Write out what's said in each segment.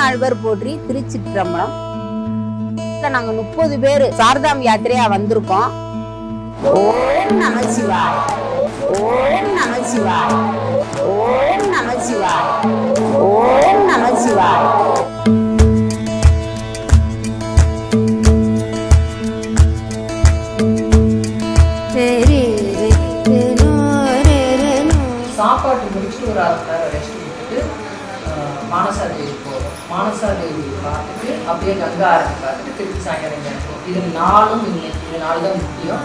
ஆழ்வர் போற்றி திருச்சிற்றம்பலம். நாங்க 30 பேர் சாரதாம் யாத்திரையா வந்திருக்கோம். ஓம் நம சிவாய், ஓம் நம சிவாய், ஓம் நம சிவாய், ஓம் நம சிவாய். சாப்பாட்டு முடிச்சுட்டு ஒரு 1/2 மணி நேரம் ரெஸ்ட் எடுத்துட்டு மானசாதேவி போவோம். மானசாதேவி பார்த்துட்டு அப்படியே கங்கா ஆரத்தி பார்த்துட்டு திருப்பி சாயங்காலம் இருக்கும். இது 4 இது 4 தான் முக்கியம்.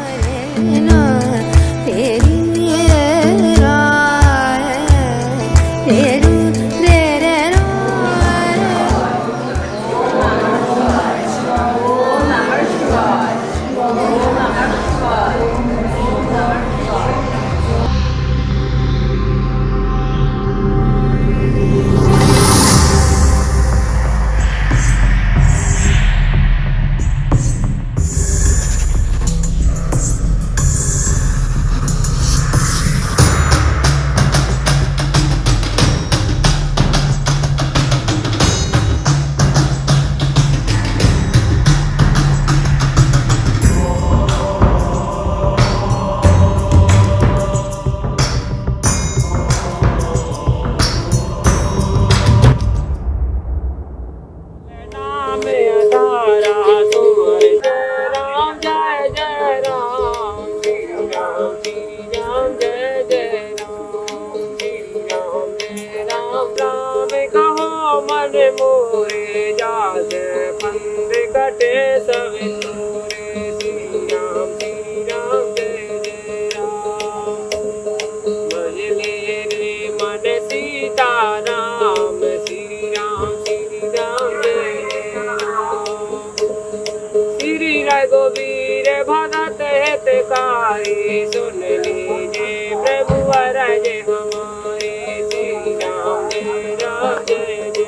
गोबीर भगत हितकारी सुन लीजिए प्रभु वरज हमारे श्री राम जय राम जय जय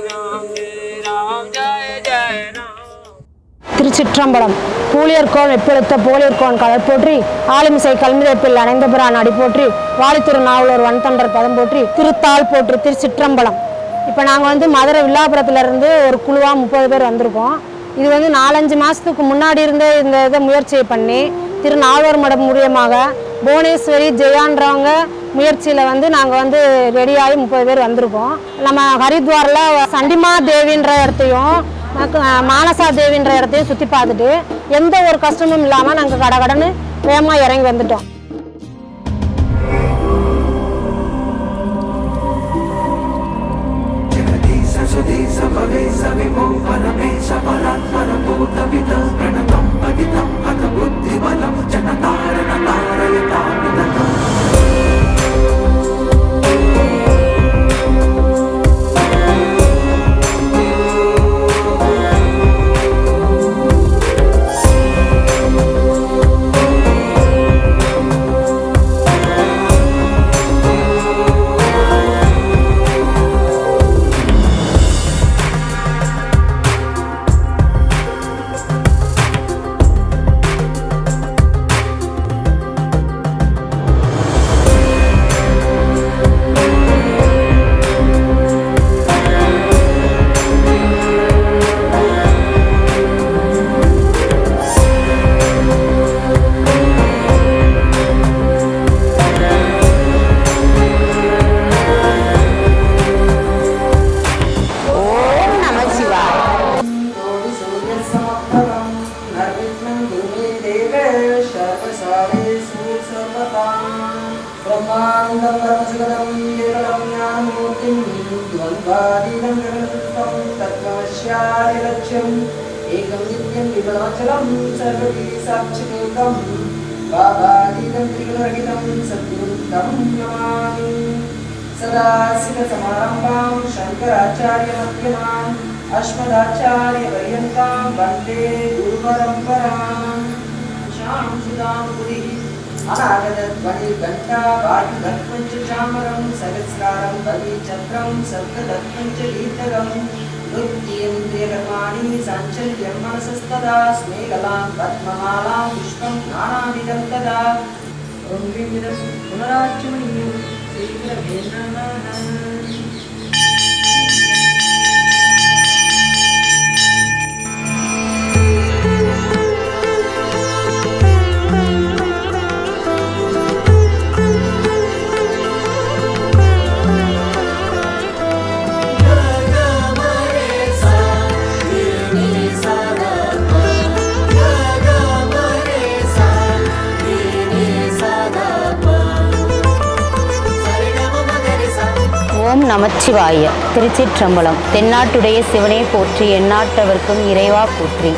राम जय राम जय जय राम. திருச்சிற்றம்பலம். பூலியர்கோன் வெப்பெழுத்த போலியர்கோன் கடல் போற்றி, ஆளுமிசை கல்மிதப்பில் அணைந்தபிரான் அடி போற்றி, வாலித்திரு நாவலூர் வன்தொண்டர் பதம் போற்றி, திருத்தாள் போற்றி. திருச்சிற்றம்பலம். இப்போ நாங்கள் மதுரை வில்லாபுரத்துலேருந்து ஒரு குழுவாக 30 பேர் வந்திருக்கோம். இது 4-5 மாதத்துக்கு முன்னாடி இருந்தே இந்த இதை முயற்சியை பண்ணி திரு நாவலூர் மடம் மூலியமாக புவனேஸ்வரி ஜெயான்றவங்க முயற்சியில் நாங்கள் ரெடியாகி 30 பேர் வந்திருக்கோம். நம்ம ஹரித்வாரில் சண்டிமா தேவின்ற இடத்தையும் மானசா தேவின்ற இடத்தையும் சுற்றி பார்த்துட்டு எந்த ஒரு கஷ்டமும் இல்லாமல் நாங்கள் கடகடன்னு வேகமாக இறங்கி வந்துட்டோம். एकं नित्यं विमलाचलं सर्वदी साक्षिकेकं बाबादीनं त्रिगुणरहितं सद्गुरुं नमामि. सदाशिवसमारम्भां शङ्कराचार्यमध्यमाम् अस्मदाचार्यपर्यन्तां वन्दे गुरुपरम्पराम्. शांसुदां पुरी अनागतध्वनिर्घण्टा वायुदत्पञ्च चामरं सहस्रारं बलिचक्रं सप्तदत्पञ्च लीतकम् नृत्येन्द्रियकर्माणि साञ्चल्यं मनसस्तदा स्मेगलां पद्ममालां पुष्पं नानाविधं तदा. ॐ पुनराच्यमनीयं விஷ்ணுவே நமः. ஓம் நமச்சிவாய. திருச்சிற்றம்பலம். தென்னாட்டுடைய சிவனே போற்றி, எந்நாட்டவர்க்கும் இறைவா போற்றி.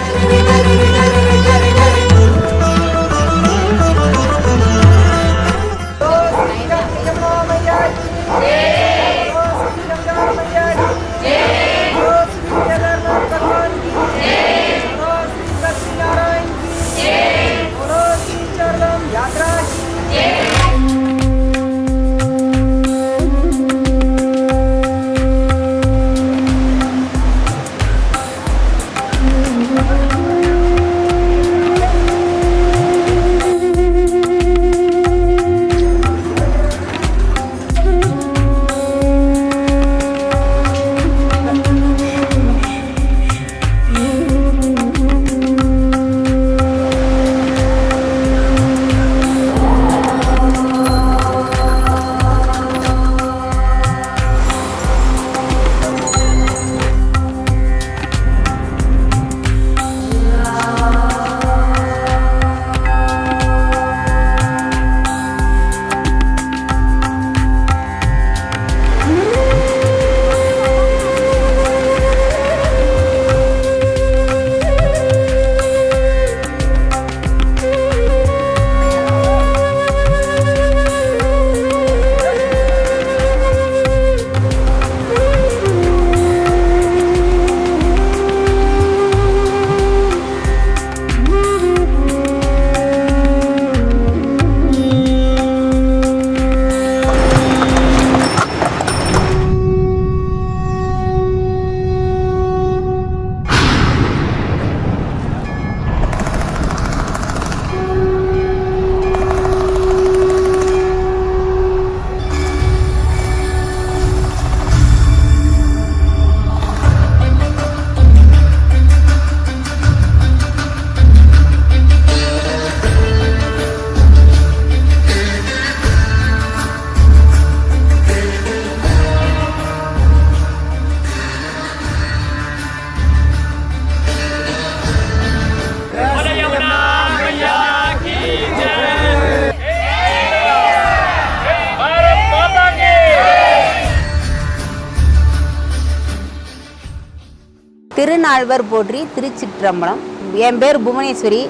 திருநால்வர் போற்றி. திருச்சிற்றம்பலம். என் பேர் புவனேஸ்வரி.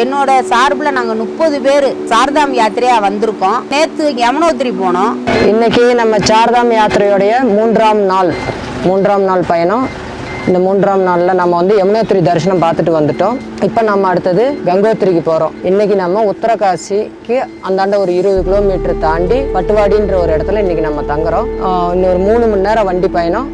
என்னோட சார்பில் நாங்கள் 30 பேர் சார்தாம் யாத்திரையாக வந்திருக்கோம். நேற்று யமுனோத்திரி போனோம். இன்னைக்கு நம்ம சார்தாம் யாத்திரையோடைய மூன்றாம் நாள் பயணம். இந்த 3ஆம் நாளில் நம்ம வந்து யமுனோத்திரி தரிசனம் பார்த்துட்டு வந்துட்டோம். இப்போ நம்ம அடுத்தது கங்கோத்திரிக்கு போகிறோம். இன்னைக்கு நம்ம உத்தரகாசிக்கு அந்தாண்ட ஒரு 20 கிலோமீட்டர் தாண்டி பட்டுவாடின்ற ஒரு இடத்துல இன்னைக்கு நம்ம தங்குறோம். இன்னொரு 3 மணி நேரம் வண்டி பயணம்.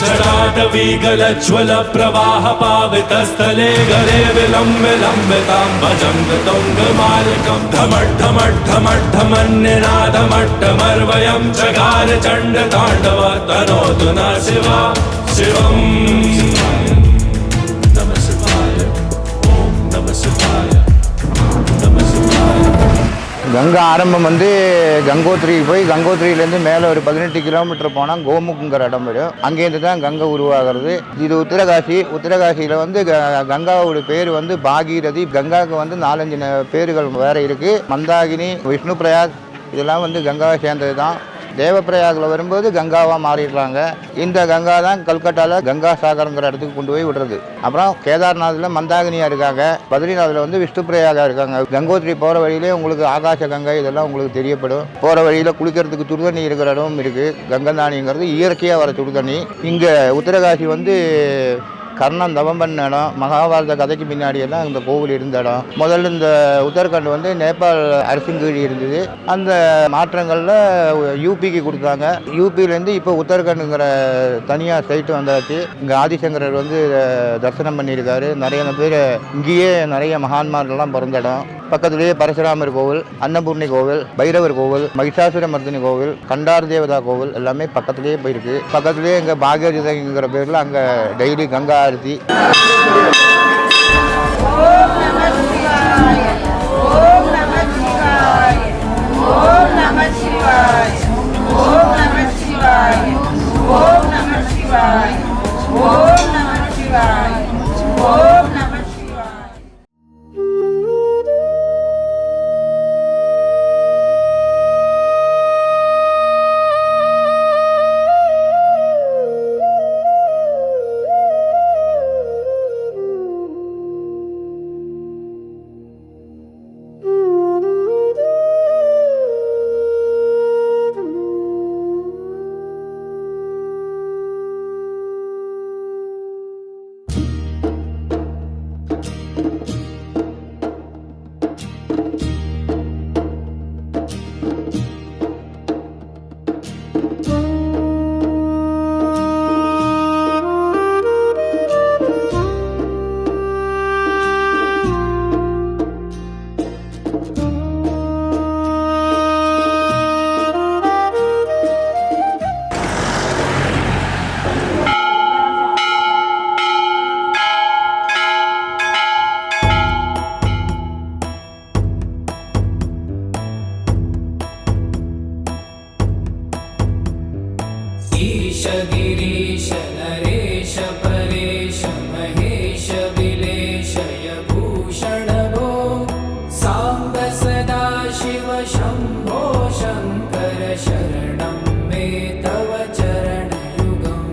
जटाटवीगलज्ज्वल प्रवाह पावितस्थले गले विलम्बितां भजं तुङ्गमालिकं धमट्ठमट्ठमट्ठमन्निनादमट्टमर्वयं चकार चण्डताण्डव तनोतु न शिवा शिवम् नमः शिवाय ॐ नमः शिवाय नमः शिवाय. கங்கா ஆரம்பம் வந்து கங்கோத்திரிக்கு போய் கங்கோத்திரியிலேருந்து மேலே ஒரு 18 கிலோமீட்டர் போனால் கோமுக்குங்கிற இடம் வரும். அங்கேருந்து தான் கங்கை உருவாகிறது. இது உத்தரகாசியில் வந்து கங்காவோட பேர் வந்து பாகீரதி. கங்காவுக்கு வந்து 4-5 பேர்கள் வேறு இருக்குது. மந்தாகினி, விஷ்ணு பிரயாக் இதெல்லாம் வந்து கங்காவை சேர்ந்தது தான். தேவப்பிரயாகில் வரும்போது கங்காவாக மாறிடுறாங்க. இந்த கங்கா தான் கல்கட்டாவில் கங்கா சாகருங்கிற இடத்துக்கு கொண்டு போய் விடுறது. அப்புறம் கேதார்நாத்தில் மந்தாகினியாக இருக்காங்க, பத்ரிநாத்தில் வந்து விஷ்ணு பிரயாகா இருக்காங்க. கங்கோத்ரி போகிற வழியிலே உங்களுக்கு ஆகாச கங்கை இதெல்லாம் உங்களுக்கு தெரியப்படும். போகிற வழியில் குளிக்கிறதுக்கு சுடுதண்ணி இருக்கிற இடமும் இருக்குது. கங்கந்தானிங்கிறது இயற்கையாக வர சுடுதண்ணி. இங்கே உத்தரகாசி வந்து கர்ணன் தவம் பண்ண இடம், மகாபாரத கதைக்கு பின்னாடி எல்லாம் இந்த கோவில் இருந்த இடம். முதல்ல இந்த உத்தரகண்ட் வந்து நேபாள் அரசின் கீழ் இருந்தது. அந்த மாற்றங்களில் யூபிக்கு கொடுத்தாங்க. யூபியிலேருந்து இப்போ உத்தரகண்டுங்கிற தனியாக சைட்டு வந்தாச்சு. இங்கே ஆதிசங்கரர் வந்து தரிசனம் பண்ணியிருக்காரு. நிறைய பேர் இங்கேயே நிறைய மகான்மார்கள்லாம் பிறந்த இடம். பக்கத்துலேயே பரசுராமர் கோவில், அன்னபூர்ணி கோவில், பைரவர் கோவில், மகிஷாசுர மர்தினி கோவில், கண்டார் தேவதா கோவில் எல்லாமே பக்கத்துலேயே போயிருக்கு. பக்கத்துலேயே இங்கே பாக்யஜிதங்கிற பேரில் அங்கே டெய்லி கங்கா ஆரத்தி. ईश गिरीश नरेश परेश महेश विलेशय भूषण भो साम्ब सदा शिव शम्भो शङ्कर शरणं मे तव चरणयुगम्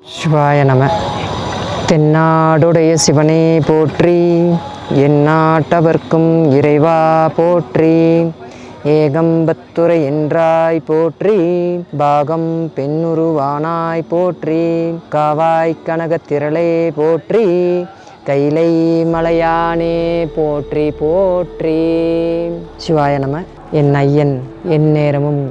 சிவாய நம. தென்னாடுடைய சிவனே போற்றி, எந்நாட்டவர்க்கும் இறைவா போற்றி. ஏகம்பத்துரை என்றாய் போற்றி, பாகம் பெண்ணுருவானாய் போற்றி, காவாய் கனகத்திரளே போற்றி, கைலை மலையானே போற்றி போற்றி. சிவாய நம. என் ஐயன் என் நேரமும்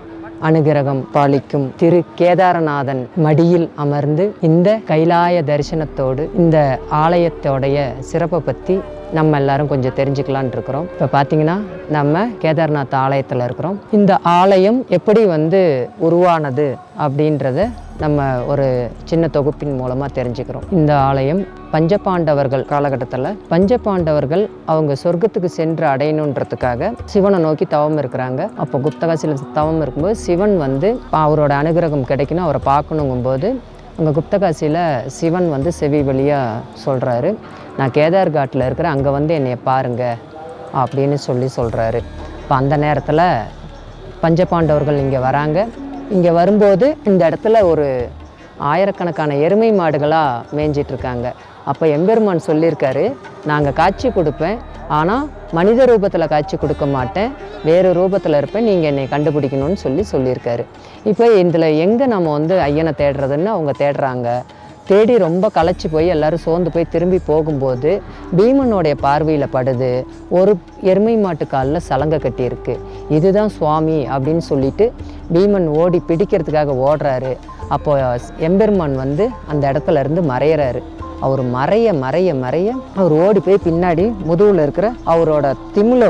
அனுகிரகம் பாலிக்கும் திரு கேதாரநாதன் மடியில் அமர்ந்து இந்த கைலாய தரிசனத்தோடு இந்த ஆலயத்தோடைய சிறப்பை பற்றி நம்ம எல்லாரும் கொஞ்சம் தெரிஞ்சுக்கலான் இருக்கிறோம். இப்போ பார்த்தீங்கன்னா நம்ம கேதார்நாத் ஆலயத்தில் இருக்கிறோம். இந்த ஆலயம் எப்படி உருவானது அப்படின்றத நம்ம ஒரு சின்ன தொகுப்பின் மூலமாக தெரிஞ்சுக்கிறோம். இந்த ஆலயம் பஞ்சபாண்டவர்கள் காலகட்டத்தில் பஞ்சபாண்டவர்கள் அவங்க சொர்க்கத்துக்கு சென்று அடையணுன்றதுக்காக சிவனை நோக்கி தவம் இருக்கிறாங்க. அப்போ குப்தகாசியில் தவம் இருக்கும்போது சிவன் அவரோட அனுகிரகம் கிடைக்கணும், அவரை பார்க்கணுங்கும்போது அங்கே குப்தகாசியில் சிவன் செவி வழியாக சொல்கிறாரு, நான் கேதார்காட்டில் இருக்கிறேன், அங்கே என்னைய பாருங்க அப்படின்னு சொல்கிறாரு. இப்போ அந்த நேரத்தில் பஞ்சபாண்டவர்கள் இங்கே வராங்க. இங்கே வரும்போது இந்த இடத்துல ஒரு ஆயிரக்கணக்கான எருமை மாடுகளாக மேய்ஞ்சிட்ருக்காங்க. அப்போ எம்பெருமான் சொல்லியிருக்காரு, நாங்கள் காட்சி கொடுப்பேன், ஆனால் மனித ரூபத்தில் காட்சி கொடுக்க மாட்டேன், வேறு ரூபத்தில் இருப்பேன், நீங்கள் என்னை கண்டுபிடிக்கணும்னு சொல்லியிருக்காரு. இப்போ இதில் எங்கே நம்ம ஐயனை தேடுறதுன்னு அவங்க தேடுறாங்க. தேடி ரொம்ப களைச்சி போய் எல்லோரும் சோர்ந்து போய் திரும்பி போகும்போது பீமனுடைய பார்வையில் படுது, ஒரு எருமை மாட்டு காலில் சலங்கை கட்டியிருக்கு. இதுதான் சுவாமி அப்படின்னு சொல்லிட்டு பீமன் ஓடி பிடிக்கிறதுக்காக ஓடுறாரு. அப்போ எம்பெருமான் அந்த இடத்துல இருந்து மறையிறாரு. அவர் மறைய அவர் ஓடி போய் பின்னாடி முதுகில் இருக்கிற அவரோட திமிலை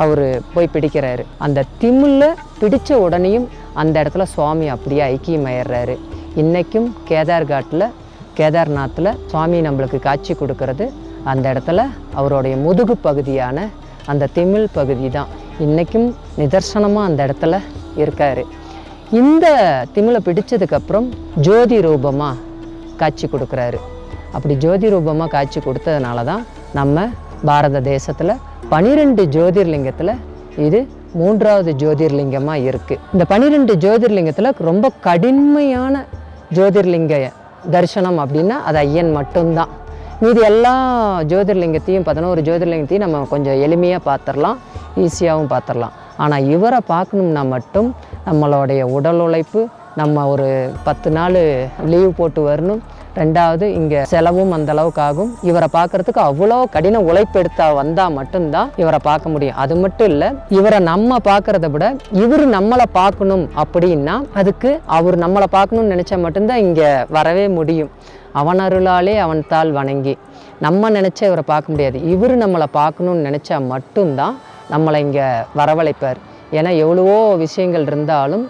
அவர் போய் பிடிக்கிறாரு. அந்த திமிலை பிடித்த உடனேயும் அந்த இடத்துல சுவாமி அப்படியே ஐக்கியமாயிடுறாரு. இன்றைக்கும் கேதார்நாத்தில் சுவாமி நம்மளுக்கு காட்சி கொடுக்கறது அந்த இடத்துல அவருடைய முதுகு பகுதியான அந்த திமிழ் பகுதி தான் இன்றைக்கும் நிதர்சனமாக அந்த இடத்துல இருக்கார். இந்த திமிலை பிடிச்சதுக்கப்புறம் ஜோதி ரூபமாக காட்சி கொடுக்குறாரு. அப்படி ஜோதி ரூபமாக காட்சி கொடுத்ததுனால தான் நம்ம பாரத தேசத்தில் 12 ஜோதிர்லிங்கத்தில் இது 3வது ஜோதிர்லிங்கமாக இருக்குது. இந்த 12 ஜோதிர்லிங்கத்தில் ரொம்ப கடுமையான ஜோதிர்லிங்க தரிசனம் அப்படின்னா அது ஐயன் மட்டும்தான். மீதி எல்லா ஜோதிர்லிங்கத்தையும் 11 ஜோதிர்லிங்கத்தையும் நம்ம கொஞ்சம் எளிமையாக பார்த்துடலாம், ஈஸியாகவும் பார்த்துடலாம். ஆனால் இவரை பார்க்கணும்னா மட்டும் நம்மளுடைய உடல் உழைப்பு, நம்ம ஒரு 10 நாள் லீவ் போட்டு வரணும். 2வது இங்கே செலவும் அந்த அளவுக்கு ஆகும். இவரை பார்க்குறதுக்கு அவ்வளோ கடின உழைப்பு வந்தால் மட்டும்தான் இவரை பார்க்க முடியும். அது மட்டும் இல்லை, இவரை நம்ம பார்க்குறத விட இவர் நம்மளை பார்க்கணும் அப்படின்னா அதுக்கு அவர் நம்மளை பார்க்கணும்னு நினச்சா மட்டும்தான் இங்கே வரவே முடியும். அவன் அருளாலே அவன் தாள் வணங்கி நம்ம நினச்சா இவரை பார்க்க முடியாது. இவர் நம்மளை பார்க்கணுன்னு நினச்சா மட்டும்தான் நம்மளை இங்கே வரவழைப்பார். ஏன்னா எவ்வளவோ விஷயங்கள் இருந்தாலும்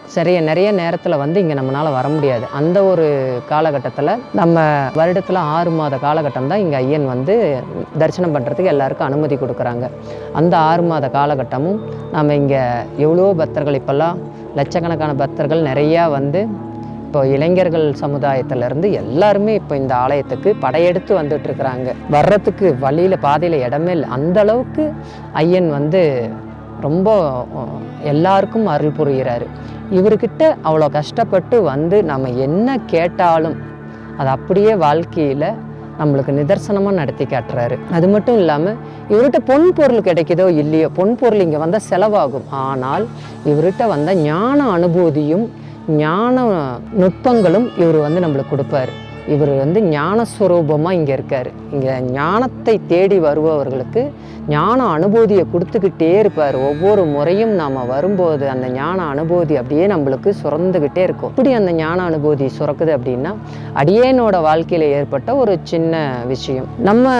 நிறைய நேரத்தில் இங்கே நம்மளால் வர முடியாது. அந்த ஒரு காலகட்டத்தில் நம்ம வருடத்தில் 6 மாத காலகட்டம் தான் இங்கே ஐயன் தரிசனம் பண்ணுறதுக்கு எல்லாருக்கும் அனுமதி கொடுக்குறாங்க. அந்த 6 மாத காலகட்டமும் நம்ம இங்கே எவ்வளோ பக்தர்கள், இப்போல்லாம் லட்சக்கணக்கான பக்தர்கள் நிறையா இப்போ இளைஞர்கள் சமுதாயத்திலேருந்து எல்லாருமே இப்போ இந்த ஆலயத்துக்கு படையெடுத்து வந்துட்டுருக்குறாங்க. வர்றதுக்கு வழியில் பாதையில் இடமே இல்லை. அந்தளவுக்கு ஐயன் ரொம்ப எல்லாருக்கும் அருள் புரிகிறாரு. இவர்கிட்ட அவ்வளோ கஷ்டப்பட்டு நம்ம என்ன கேட்டாலும் அது அப்படியே வாழ்க்கையில் நம்மளுக்கு நிதர்சனமாக நடத்தி காட்டுறாரு. அது மட்டும் இல்லாமல் இவர்கிட்ட பொன் பொருள் கிடைக்குதோ இல்லையோ, பொன் பொருள் இங்கே வந்தால் செலவாகும். ஆனால் இவர்கிட்ட ஞான அனுபூதியும் ஞான நுட்பங்களும் இவர் நம்மளுக்கு கொடுப்பார். இவர் ஞானஸ்வரூபமாக இங்கே இருக்கார். இங்கே ஞானத்தை தேடி வருபவர்களுக்கு ஞான அனுபூதியை கொடுத்துக்கிட்டே இருப்பார். ஒவ்வொரு முறையும் நாம் வரும்போது அந்த ஞான அனுபூதி அப்படியே நம்மளுக்கு சுரந்துக்கிட்டே இருக்கும். இப்படி அந்த ஞான அனுபூதி சுரக்குது அப்படின்னா அடியேனோட வாழ்க்கையில் ஏற்பட்ட ஒரு சின்ன விஷயம். நம்ம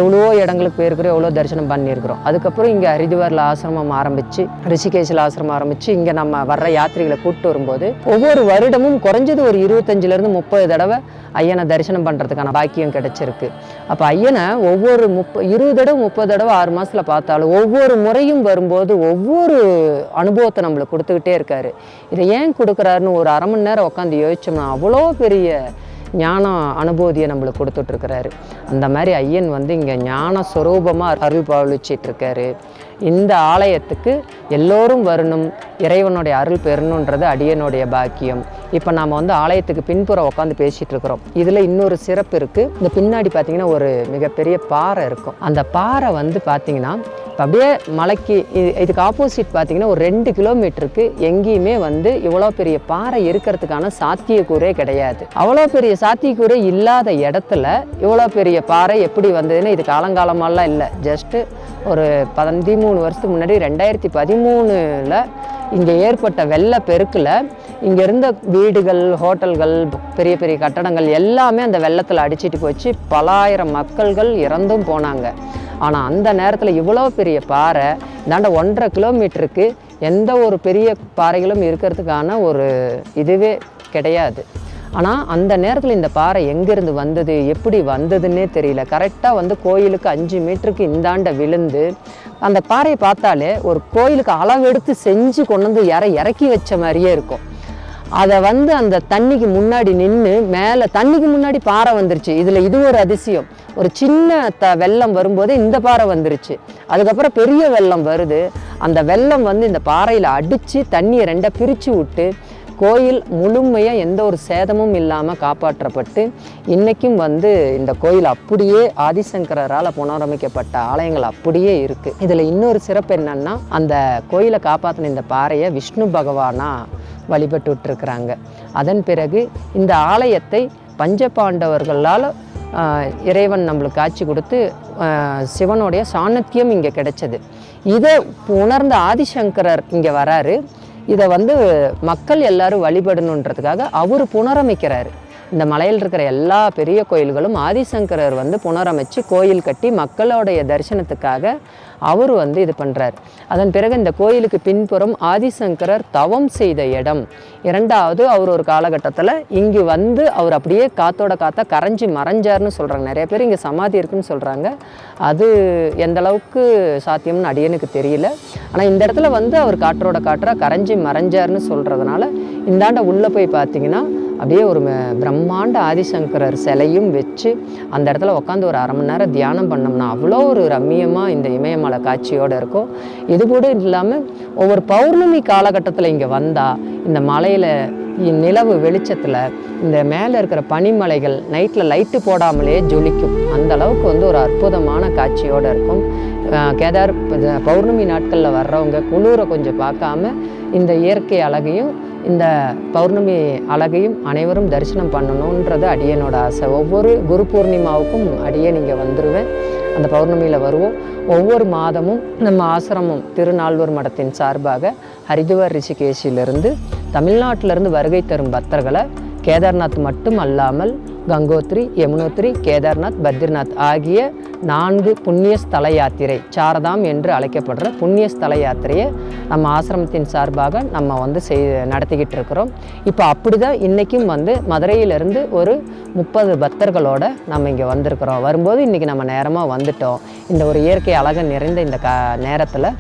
எவ்வளோ இடங்களுக்கு போயிருக்கிறோம், எவ்வளோ தரிசனம் பண்ணியிருக்கிறோம். அதுக்கப்புறம் இங்கே ஹரித்வாரில் ஆசிரமம் ஆரம்பித்து, ரிஷிகேஷில் ஆசிரமம் ஆரம்பித்து இங்கே நம்ம வர்ற யாத்திரைகளை கூப்பிட்டு வரும்போது ஒவ்வொரு வருடமும் குறைஞ்சது ஒரு 25லேருந்து 30 தடவை ஐயனை தரிசனம் பண்ணுறதுக்கான பாக்கியம் கிடைச்சிருக்கு. அப்போ ஐயனை ஒவ்வொரு 20 தடவை 30 தடவை 6 மாதத்தில் பார்த்தாலும் ஒவ்வொரு முறையும் வரும்போது ஒவ்வொரு அனுபவத்தை நம்மளுக்கு கொடுத்துக்கிட்டே இருக்காரு. இதை ஏன் கொடுக்குறாருன்னு ஒரு 1/2 மணி நேரம் உட்காந்து யோசிச்சோம்னா அவ்வளோ பெரிய ஞான அனுபூதியை நம்மளுக்கு கொடுத்துட்ருக்கிறாரு. அந்த மாதிரி ஐயன் இங்கே ஞான ஸ்வரூபமாக அருள் பாலிச்சிட்ருக்காரு. இந்த ஆலயத்துக்கு எல்லோரும் வரணும், இறைவனுடைய அருள் பெறணுன்றது அடியனுடைய பாக்கியம். இப்போ நாம் ஆலயத்துக்கு பின்புறம் உட்காந்து பேசிகிட்டு இருக்கிறோம். இதில் இன்னொரு சிறப்பு இருக்குது. இந்த பின்னாடி பார்த்திங்கன்னா ஒரு மிகப்பெரிய பாறை இருக்கும். அந்த பாறை பார்த்திங்கன்னா அப்படியே மலைக்கு இதுக்கு ஆப்போசிட் பார்த்திங்கன்னா ஒரு 2 கிலோமீட்டருக்கு எங்கேயுமே வந்து இவ்வளோ பெரிய பாறை இருக்கிறதுக்கான சாத்தியக்கூறே கிடையாது. அவ்வளோ பெரிய சாத்தியக்கூறே இல்லாத இடத்துல இவ்வளோ பெரிய பாறை எப்படி வந்ததுன்னு இது காலங்காலமாலாம் இல்லை. ஜஸ்ட்டு ஒரு 13 வருஷத்துக்கு முன்னாடி 2013 இங்கே ஏற்பட்ட வெள்ள பெருக்கில் இங்கே இருந்த வீடுகள், ஹோட்டல்கள், பெரிய பெரிய கட்டடங்கள் எல்லாமே அந்த வெள்ளத்தில் அடிச்சிட்டு போச்சு. பலாயிரம் மக்கள்கள் இறந்தும் போனாங்க. ஆனால் அந்த நேரத்தில் இவ்வளோ பெரிய பாறை இந்தாண்ட 1.5 கிலோமீட்டருக்கு எந்த ஒரு பெரிய பாறைகளும் இருக்கிறதுக்கான ஒரு இதுவே கிடையாது. ஆனால் அந்த நேரத்தில் இந்த பாறை எங்கேருந்து வந்தது, எப்படி வந்ததுன்னே தெரியல. கரெக்டாக வந்து கோயிலுக்கு 5 மீட்டருக்கு இந்தாண்ட விழுந்து அந்த பாறையை பார்த்தாலே ஒரு கோயிலுக்கு அளவெடுத்து செஞ்சு கொண்டு வந்து இறக்கி வச்ச மாதிரியே இருக்கும். அதை வந்து அந்த தண்ணிக்கு முன்னாடி நின்று மேலே தண்ணிக்கு முன்னாடி பாறை வந்துருச்சு. இதில் இது ஒரு அதிசயம். ஒரு சின்ன வெள்ளம் வரும்போது இந்த பாறை வந்துருச்சு. அதுக்கப்புறம் பெரிய வெள்ளம் வருது. அந்த வெள்ளம் வந்து இந்த பாறையில் அடித்து தண்ணியை 2 பிரித்து விட்டு கோயில் முழுமையாக எந்த ஒரு சேதமும் இல்லாமல் காப்பாற்றப்பட்டு இன்றைக்கும் வந்து இந்த கோயில் அப்படியே ஆதிசங்கரால் புனரமைக்கப்பட்ட ஆலயங்கள் அப்படியே இருக்குது. இதில் இன்னொரு சிறப்பு என்னன்னா, அந்த கோயிலை காப்பாற்றின இந்த பாறையை விஷ்ணு பகவானா வழிபட்டுருக்குறாங்க. அதன் பிறகு இந்த ஆலயத்தை பஞ்சபாண்டவர்களால் இறைவன் நம்மளுக்கு காட்சி கொடுத்து சிவனுடைய சாணக்கியம் இங்கே கிடைச்சது. இதை உணர்ந்த ஆதிசங்கரர் இங்கே வராரு. இதை வந்து மக்கள் எல்லாரும் வழிபடணுன்றதுக்காக அவர் புனரமைக்கிறாரு. இந்த மலையில் இருக்கிற எல்லா பெரிய கோயில்களும் ஆதிசங்கரர் வந்து புனரமைச்சு கோயில் கட்டி மக்களுடைய தரிசனத்துக்காக அவர் வந்து இது பண்ணுறார். அதன் பிறகு இந்த கோயிலுக்கு பின்புறம் ஆதிசங்கரர் தவம் செய்த இடம். 2வது அவர் ஒரு காலகட்டத்தில் இங்கு வந்து அவர் அப்படியே காத்தோட காத்தா கரைஞ்சி மறைஞ்சார்னு சொல்கிறாங்க. நிறைய பேர் இங்கே சமாதி இருக்குன்னு சொல்கிறாங்க. அது எந்த அளவுக்கு சாத்தியம்னு அடியனுக்கு தெரியல. ஆனால் இந்த இடத்துல வந்து அவர் காற்றோட காற்றா கரைஞ்சி மறைஞ்சார்னு சொல்கிறதுனால இந்தாண்ட உள்ளே போய் பார்த்தீங்கன்னா அப்படியே ஒரு பிரம்மாண்ட ஆதிசங்கரர் சிலையும் வச்சு அந்த இடத்துல உட்காந்து ஒரு 1/2 மணி நேரம் தியானம் பண்ணோம்னா அவ்வளோ ஒரு ரம்மியமாக இந்த இமயமலை காட்சியோடு இருக்கும். இது கூட இல்லாமல் ஒவ்வொரு பௌர்ணமி காலகட்டத்தில் இங்கே வந்தால் இந்த மலையில் நிலவு வெளிச்சத்தில் இந்த மேலே இருக்கிற பனிமலைகள் நைட்டில் லைட்டு போடாமலே ஜொலிக்கும். அந்த அளவுக்கு வந்து ஒரு அற்புதமான காட்சியோடு இருக்கும். கேதார் பௌர்ணமி நாட்களில் வர்றவங்க குளிரை கொஞ்சம் பார்க்காம இந்த இயற்கை அழகையும் இந்த பௌர்ணமி அழகையும் அனைவரும் தரிசனம் பண்ணணுன்றது அடியனோட ஆசை. ஒவ்வொரு குரு பூர்ணிமாவுக்கும் அடியன் இங்கே வந்துடுவேன். அந்த பௌர்ணமியில் வருவோம். ஒவ்வொரு மாதமும் நம்ம ஆசிரமம் திருநால்வர் மடத்தின் சார்பாக ஹரித்வார் ரிஷிகேஷிலிருந்து தமிழ்நாட்டிலிருந்து வருகை தரும் பக்தர்களை கேதார்நாத் மட்டும் அல்லாமல் கங்கோத்ரி, யமுனோத்ரி, கேதார்நாத், பத்ரிநாத் ஆகிய 4 புண்ணிய ஸ்தல யாத்திரை, சாரதாம் என்று அழைக்கப்படுற புண்ணிய ஸ்தல யாத்திரையை நம்ம ஆசிரமத்தின் சார்பாக நம்ம வந்து நடத்திக்கிட்டு இருக்கிறோம். இப்போ அப்படி தான் இன்றைக்கும் வந்து மதுரையிலேருந்து ஒரு 30 பக்தர்களோட நம்ம இங்கே வந்திருக்கிறோம். வரும்போது இன்றைக்கி நம்ம நேரமாக வந்துட்டோம். இந்த ஒரு இயற்கை அழகை நிறைந்த இந்த நேரத்தில்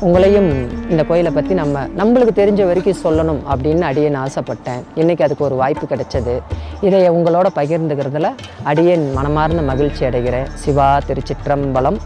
உங்களையும் இந்த கோயிலை பற்றி நம்மளுக்கு தெரிஞ்ச வரைக்கும் சொல்லணும் அப்படின்னு அடியேன் ஆசைப்பட்டேன். இன்றைக்கி அதுக்கு ஒரு வாய்ப்பு கிடைச்சது. இதை உங்களோட பகிர்ந்துக்கிறதுல அடியேன் மனமார்ந்த மகிழ்ச்சி அடைகிறேன். சிவா திருச்சிற்றம்பலம்.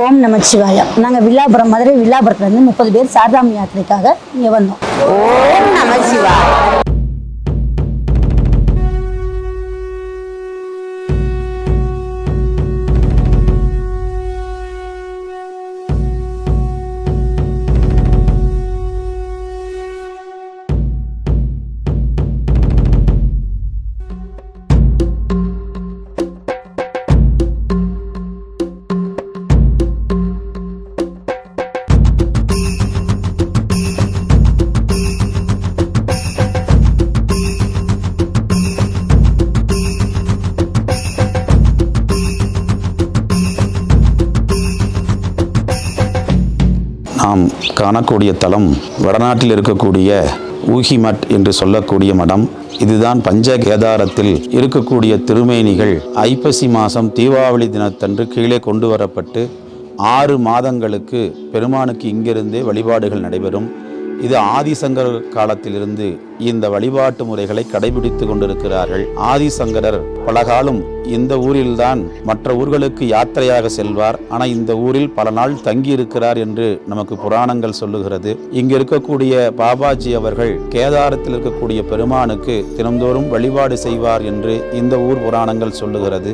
ஓம் நமச்சிவாய. நாங்கள் வில்லாபுரம், மதுரை வில்லாபுரத்துலேருந்து 30 பேர் சாரதாம் யாத்திரைக்காக இங்கே வந்தோம். ஓம் நமச்சிவாய. நாம் காணக்கூடிய தலம் வடநாட்டில் இருக்கக்கூடிய ஊஹிமட் என்று சொல்லக்கூடிய மடம். இதுதான் பஞ்ச கேதாரத்தில் இருக்கக்கூடிய திருமேனிகள் ஐப்பசி மாதம் தீபாவளி தினத்தன்று கீழே கொண்டு வரப்பட்டு 6 மாதங்களுக்கு பெருமானுக்கு இங்கிருந்தே வழிபாடுகள் நடைபெறும். இது ஆதிசங்கர் காலத்திலிருந்து இந்த வழிபாட்டு முறைகளை கடைபிடித்து கொண்டிருக்கிறார்கள். ஆதிசங்கரர் பலகாலம் இந்த ஊரில்தான் மற்ற ஊர்களுக்கு யாத்திரையாக செல்வார். ஆனால் இந்த ஊரில் பல நாள் தங்கி இருக்கிறார் என்று நமக்கு புராணங்கள் சொல்லுகிறது. இங்கு இருக்கக்கூடிய பாபாஜி அவர்கள் கேதாரத்தில் இருக்கக்கூடிய பெருமானுக்கு தினந்தோறும் வழிபாடு செய்வார் என்று இந்த ஊர் புராணங்கள் சொல்லுகிறது.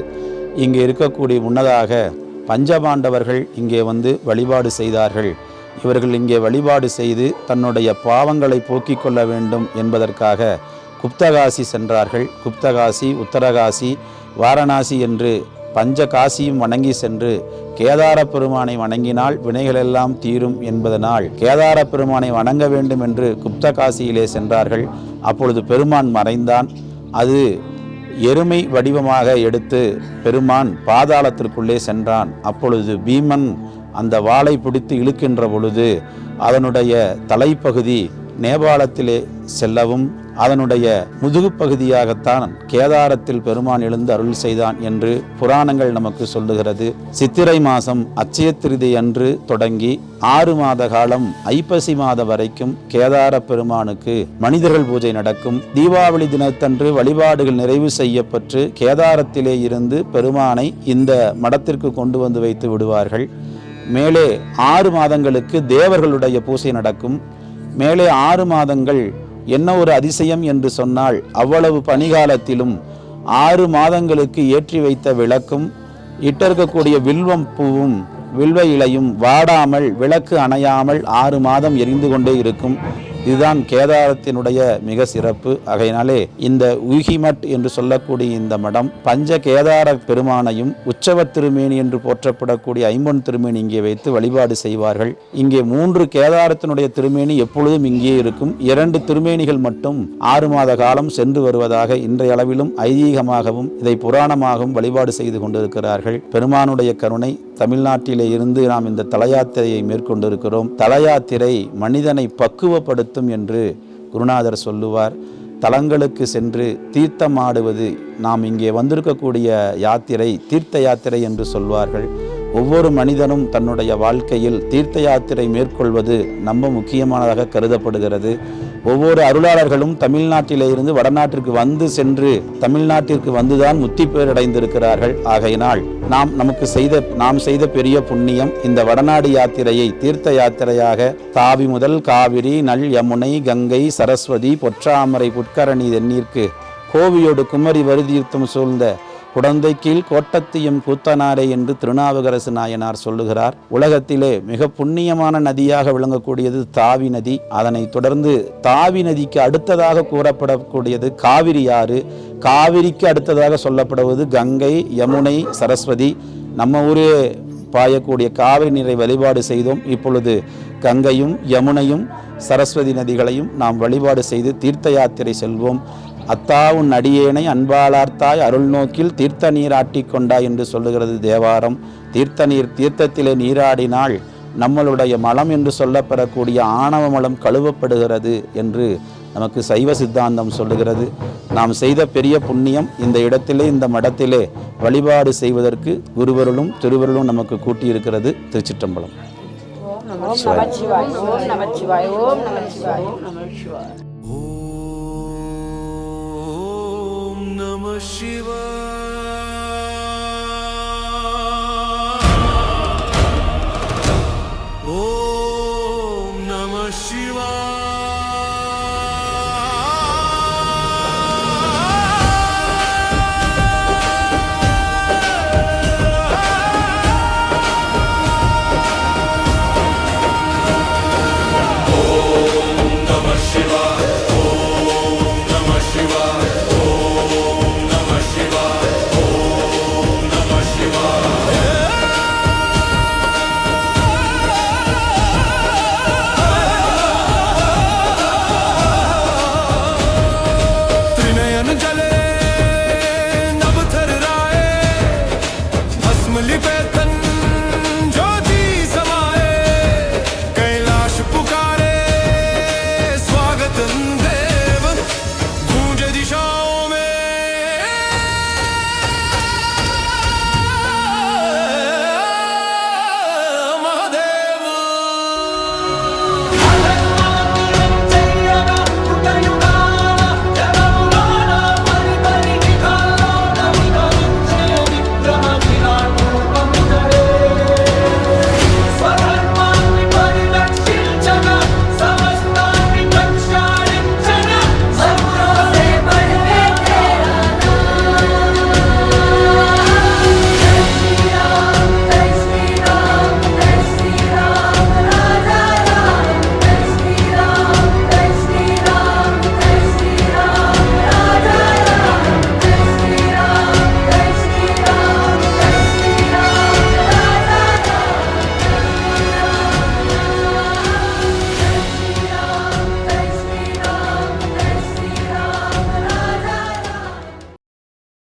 இங்கே இருக்கக்கூடிய முன்னதாக பஞ்சபாண்டவர்கள் இங்கே வந்து வழிபாடு செய்தார்கள். இவர்கள் இங்கே வழிபாடு செய்து தன்னுடைய பாவங்களை போக்கிக் கொள்ள வேண்டும் என்பதற்காக குப்தகாசி சென்றார்கள். குப்தகாசி, உத்தரகாசி, வாரணாசி என்று பஞ்ச காசியும் வணங்கி சென்று கேதார பெருமானை வணங்கினால் வினைகளெல்லாம் தீரும் என்பதனால் கேதார பெருமானை வணங்க வேண்டும் என்று குப்தகாசியிலே சென்றார்கள். அப்பொழுது பெருமான் மறைந்தான். அது எருமை வடிவமாக எடுத்து பெருமான் பாதாளத்திற்குள்ளே சென்றான். அப்பொழுது பீமன் அந்த வாளை பிடித்து இழுக்கின்ற பொழுது அதனுடைய தலைப்பகுதி நேபாளத்திலே செல்லவும் அதனுடைய முதுகு பகுதியாகத்தான் கேதாரத்தில் பெருமான் எழுந்து அருள் செய்தான் என்று புராணங்கள் நமக்கு சொல்லுகிறது. சித்திரை மாதம் அட்சய திருதி அன்று தொடங்கி 6 மாத காலம் ஐப்பசி மாத வரைக்கும் கேதார பெருமானுக்கு மனிதர்கள் பூஜை நடக்கும். தீபாவளி தினத்தன்று வழிபாடுகள் நிறைவு செய்யப்பட்டு கேதாரத்திலே இருந்து பெருமானை இந்த மடத்திற்கு கொண்டு வந்து வைத்து விடுவார்கள். மேலே 6 மாதங்களுக்கு தேவர்களுடைய பூஜை நடக்கும். மேலே 6 மாதங்கள் என்ன ஒரு அதிசயம் என்று சொன்னால், அவ்வளவு பனிகாலத்திலும் 6 மாதங்களுக்கு ஏற்றி வைத்த விளக்கும் இட்டிருக்கக்கூடிய வில்வம் பூவும் வில்வ இலையும் வாடாமல் விளக்கு அணையாமல் 6 மாதம் எரிந்து கொண்டே இருக்கும். இதுதான் கேதாரத்தினுடைய மிக சிறப்பு. ஆகையினாலே இந்த ஊஹிமட் என்று சொல்லக்கூடிய இந்த மடம் பஞ்ச கேதார பெருமானையும் உற்சவ திருமேனி என்று போற்றப்படக்கூடிய ஐம்பொன் திருமேனி இங்கே வைத்து வழிபாடு செய்வார்கள். இங்கே 3 கேதாரத்தினுடைய திருமேனி எப்பொழுதும் இங்கே இருக்கும். 2 திருமேனிகள் மட்டும் 6 மாத காலம் சென்று வருவதாக இன்றைய அளவிலும் ஐதீகமாகவும் இதை புராணமாகவும் வழிபாடு செய்து கொண்டிருக்கிறார்கள். பெருமானுடைய கருணை. தமிழ்நாட்டிலே இருந்து நாம் இந்த தலயாத்திரையை மேற்கொண்டிருக்கிறோம். தலயாத்திரை மனிதனை பக்குவப்படுத்தும் என்று குருநாதர் சொல்லுவார். தலங்களுக்கு சென்று தீர்த்தமாடுவது நாம் இங்கே வந்திருக்கக்கூடிய யாத்திரை தீர்த்த யாத்திரை என்று சொல்வார்கள். ஒவ்வொரு மனிதனும் தன்னுடைய வாழ்க்கையில் தீர்த்த யாத்திரை மேற்கொள்வது ரொம்ப முக்கியமானதாக கருதப்படுகிறது. ஒவ்வொரு அருளாளர்களும் தமிழ்நாட்டிலே இருந்து வடநாட்டிற்கு வந்து சென்று தமிழ்நாட்டிற்கு வந்துதான் முத்தி பேரடைந்திருக்கிறார்கள். ஆகையினால் நாம் செய்த பெரிய புண்ணியம் இந்த வடநாடு யாத்திரையை தீர்த்த யாத்திரையாக தாவி முதல் காவிரி, நல், யமுனை, கங்கை, சரஸ்வதி, பொற்றாமரை, புட்கரணி தென்னீர்க்கு கோவியோடு குமரி வருதீர்த்தம் சூழ்ந்த குடந்தை கீழ் கோட்டத்தியம் கூத்தனாரே என்று திருநாவுக்கரசு நாயனார் சொல்லுகிறார். உலகத்திலே மிக புண்ணியமான நதியாக விளங்கக்கூடியது தாவி நதி. அதனைத் தொடர்ந்து தாவி நதிக்கு அடுத்ததாக கூறப்படக்கூடியது காவிரி ஆறு. காவிரிக்கு அடுத்ததாக சொல்லப்படுவது கங்கை, யமுனை, சரஸ்வதி. நம்ம ஊரே பாயக்கூடிய காவிரி நீரை வழிபாடு செய்தோம். இப்பொழுது கங்கையும் யமுனையும் சரஸ்வதி நதிகளையும் நாம் வழிபாடு செய்து தீர்த்த யாத்திரை செல்வோம். அத்தாவுன் அடியேனை அன்பாளார்த்தாய் அருள் நோக்கில் தீர்த்த நீர் ஆட்டிக்கொண்டாய் என்று சொல்லுகிறது தேவாரம். தீர்த்தத்திலே நீராடினால் நம்மளுடைய மலம் என்று சொல்லப்படக்கூடிய ஆணவ மலம் கழுவப்படுகிறது என்று நமக்கு சைவ சித்தாந்தம் சொல்லுகிறது. நாம் செய்த பெரிய புண்ணியம் இந்த இடத்திலே இந்த மடத்திலே வழிபாடு செய்வதற்கு குருவருளும் திருவருளும் நமக்கு கூட்டியிருக்கிறது. திருச்சிற்றம்பலம். ஓம் நமச்சிவாய். ஓம் நமச்சிவாய். ஓம் நமச்சிவாய். ஓம் நமச்சிவாய். Namah Shivaya.